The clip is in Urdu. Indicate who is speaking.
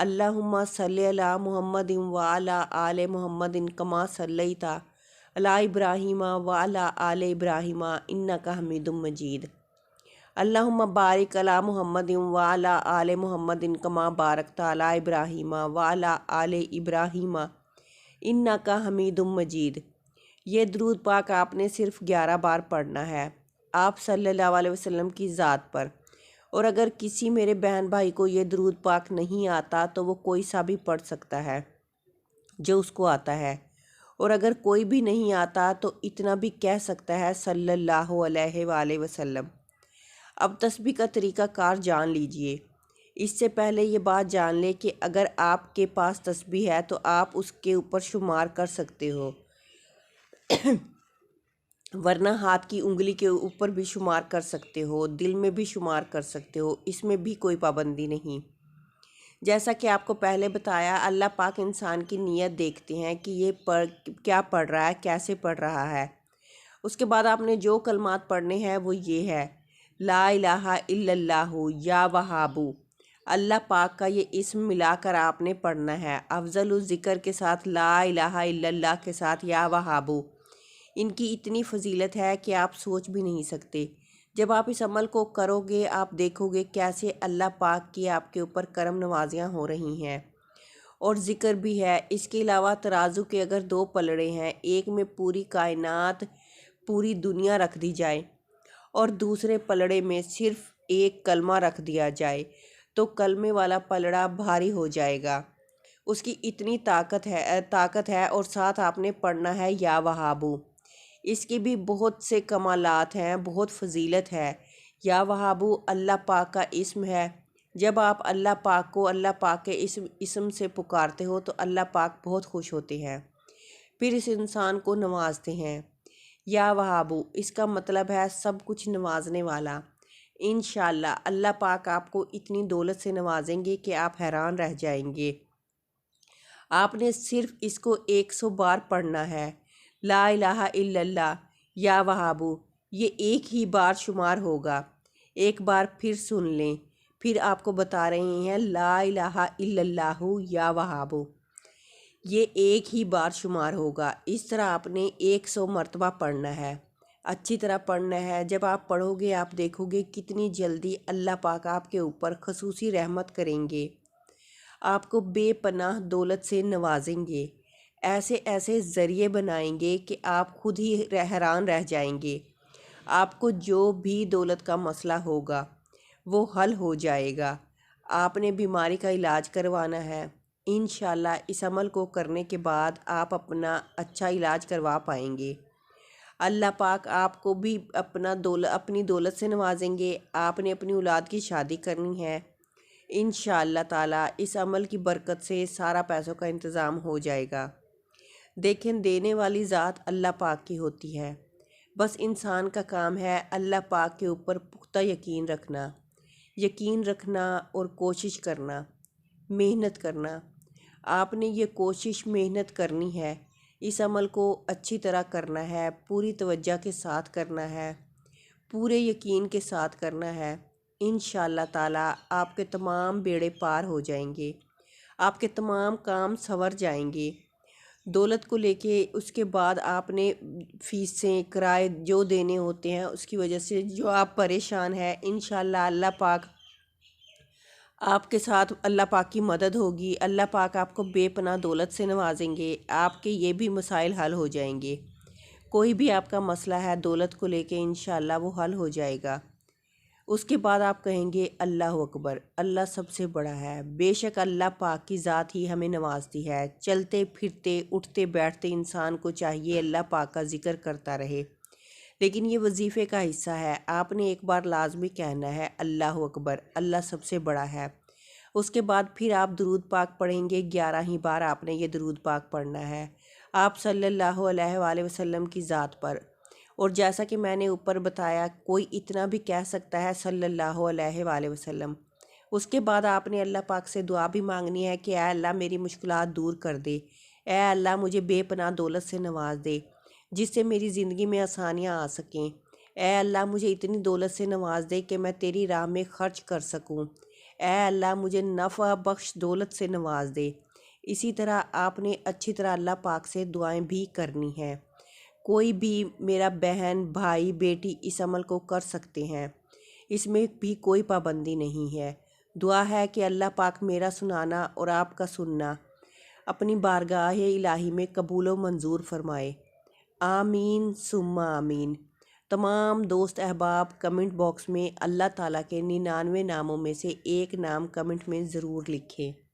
Speaker 1: اللہم صلی علی محمد وعلی آل محمد کما صلیت علی ابراہیم وعلی آل ابراہیم انک حمید مجید۔ اللہم بارک علی محمد وعلی آل محمد کما بارکت علی ابراہیم وعلی آل ابراہیم انک حمید مجید۔ یہ درود پاک آپ نے صرف 11 بار پڑھنا ہے آپ صلی اللہ علیہ وسلم کی ذات پر، اور اگر کسی میرے بہن بھائی کو یہ درود پاک نہیں آتا تو وہ کوئی سا بھی پڑھ سکتا ہے جو اس کو آتا ہے، اور اگر کوئی بھی نہیں آتا تو اتنا بھی کہہ سکتا ہے صلی اللہ علیہ وآلہ وسلم۔ اب تسبیح کا طریقہ کار جان لیجئے۔ اس سے پہلے یہ بات جان لیں کہ اگر آپ کے پاس تسبیح ہے تو آپ اس کے اوپر شمار کر سکتے ہو، ورنہ ہاتھ کی انگلی کے اوپر بھی شمار کر سکتے ہو، دل میں بھی شمار کر سکتے ہو، اس میں بھی کوئی پابندی نہیں۔ جیسا کہ آپ کو پہلے بتایا، اللہ پاک انسان کی نیت دیکھتے ہیں کہ یہ کیا پڑھ رہا ہے، کیسے پڑھ رہا ہے۔ اس کے بعد آپ نے جو کلمات پڑھنے ہیں وہ یہ ہے: لا الہ الا اللہ یا وہابو۔ اللہ پاک کا یہ اسم ملا کر آپ نے پڑھنا ہے، افضل الذکر کے ساتھ لا الہ الا اللہ کے ساتھ یا وہابو۔ ان کی اتنی فضیلت ہے کہ آپ سوچ بھی نہیں سکتے۔ جب آپ اس عمل کو کرو گے آپ دیکھو گے کیسے اللہ پاک کی آپ کے اوپر کرم نوازیاں ہو رہی ہیں، اور ذکر بھی ہے۔ اس کے علاوہ ترازو کے اگر 2 پلڑے ہیں، ایک میں پوری کائنات، پوری دنیا رکھ دی جائے اور دوسرے پلڑے میں صرف ایک کلمہ رکھ دیا جائے تو کلمے والا پلڑا بھاری ہو جائے گا۔ اس کی اتنی طاقت ہے، اور ساتھ آپ نے پڑھنا ہے یا وہابو۔ اس کے بھی بہت سے کمالات ہیں، بہت فضیلت ہے۔ یا وہابو اللہ پاک کا اسم ہے۔ جب آپ اللہ پاک کو اللہ پاک کے اسم سے پکارتے ہو تو اللہ پاک بہت خوش ہوتے ہیں، پھر اس انسان کو نوازتے ہیں۔ یا وہابو اس کا مطلب ہے سب کچھ نوازنے والا۔ انشاءاللہ اللہ پاک آپ کو اتنی دولت سے نوازیں گے کہ آپ حیران رہ جائیں گے۔ آپ نے صرف اس کو 100 بار پڑھنا ہے۔ لا الہ الا اللہ یا وہابو، یہ ایک ہی بار شمار ہوگا۔ ایک بار پھر سن لیں، پھر آپ کو بتا رہے ہیں لا الہ الا اللہ یا وہابو، یہ ایک ہی بار شمار ہوگا۔ اس طرح آپ نے 100 مرتبہ پڑھنا ہے، اچھی طرح پڑھنا ہے۔ جب آپ پڑھو گے آپ دیکھو گے کتنی جلدی اللہ پاک آپ کے اوپر خصوصی رحمت کریں گے، آپ کو بے پناہ دولت سے نوازیں گے، ایسے ذریعے بنائیں گے کہ آپ خود ہی حیران رہ جائیں گے۔ آپ کو جو بھی دولت کا مسئلہ ہوگا وہ حل ہو جائے گا۔ آپ نے بیماری کا علاج کروانا ہے، انشاءاللہ اس عمل کو کرنے کے بعد آپ اپنا اچھا علاج کروا پائیں گے۔ اللہ پاک آپ کو بھی اپنی دولت سے نوازیں گے۔ آپ نے اپنی اولاد کی شادی کرنی ہے، انشاءاللہ تعالی اس عمل کی برکت سے سارا پیسوں کا انتظام ہو جائے گا۔ دیکھیں دینے والی ذات اللہ پاک کی ہوتی ہے، بس انسان کا کام ہے اللہ پاک کے اوپر پختہ یقین رکھنا اور کوشش کرنا، محنت کرنا۔ آپ نے یہ کوشش محنت کرنی ہے، اس عمل کو اچھی طرح کرنا ہے، پوری توجہ کے ساتھ کرنا ہے، پورے یقین کے ساتھ کرنا ہے۔ انشاءاللہ تعالی آپ کے تمام بیڑے پار ہو جائیں گے، آپ کے تمام کام سنور جائیں گے۔ دولت کو لے کے اس کے بعد آپ نے فیسیں کرائے جو دینے ہوتے ہیں اس کی وجہ سے جو آپ پریشان ہیں، انشاءاللہ اللہ پاک آپ کے ساتھ، اللہ پاک کی مدد ہوگی، اللہ پاک آپ کو بے پناہ دولت سے نوازیں گے، آپ کے یہ بھی مسائل حل ہو جائیں گے۔ کوئی بھی آپ کا مسئلہ ہے دولت کو لے کے انشاءاللہ وہ حل ہو جائے گا۔ اس کے بعد آپ کہیں گے اللہ اکبر، اللہ سب سے بڑا ہے، بے شک اللہ پاک کی ذات ہی ہمیں نوازتی ہے۔ چلتے پھرتے اٹھتے بیٹھتے انسان کو چاہیے اللہ پاک کا ذکر کرتا رہے، لیکن یہ وظیفے کا حصہ ہے۔ آپ نے ایک بار لازمی کہنا ہے اللہ اکبر، اللہ سب سے بڑا ہے۔ اس کے بعد پھر آپ درود پاک پڑھیں گے، 11 ہی بار آپ نے یہ درود پاک پڑھنا ہے آپ صلی اللہ علیہ وآلہ وسلم کی ذات پر۔ اور جیسا کہ میں نے اوپر بتایا، کوئی اتنا بھی کہہ سکتا ہے صلی اللہ علیہ وآلہ وسلم۔ اس کے بعد آپ نے اللہ پاک سے دعا بھی مانگنی ہے کہ اے اللہ میری مشکلات دور کر دے، اے اللہ مجھے بے پناہ دولت سے نواز دے جس سے میری زندگی میں آسانیاں آ سکیں، اے اللہ مجھے اتنی دولت سے نواز دے کہ میں تیری راہ میں خرچ کر سکوں، اے اللہ مجھے نفع بخش دولت سے نواز دے۔ اسی طرح آپ نے اچھی طرح اللہ پاک سے دعائیں بھی کرنی ہیں۔ کوئی بھی میرا بہن بھائی بیٹی اس عمل کو کر سکتے ہیں، اس میں بھی کوئی پابندی نہیں ہے۔ دعا ہے کہ اللہ پاک میرا سنانا اور آپ کا سننا اپنی بارگاہ الہی میں قبول و منظور فرمائے۔ آمین ثم آمین۔ تمام دوست احباب کمنٹ باکس میں اللہ تعالیٰ کے 99 ناموں میں سے ایک نام کمنٹ میں ضرور لکھیں۔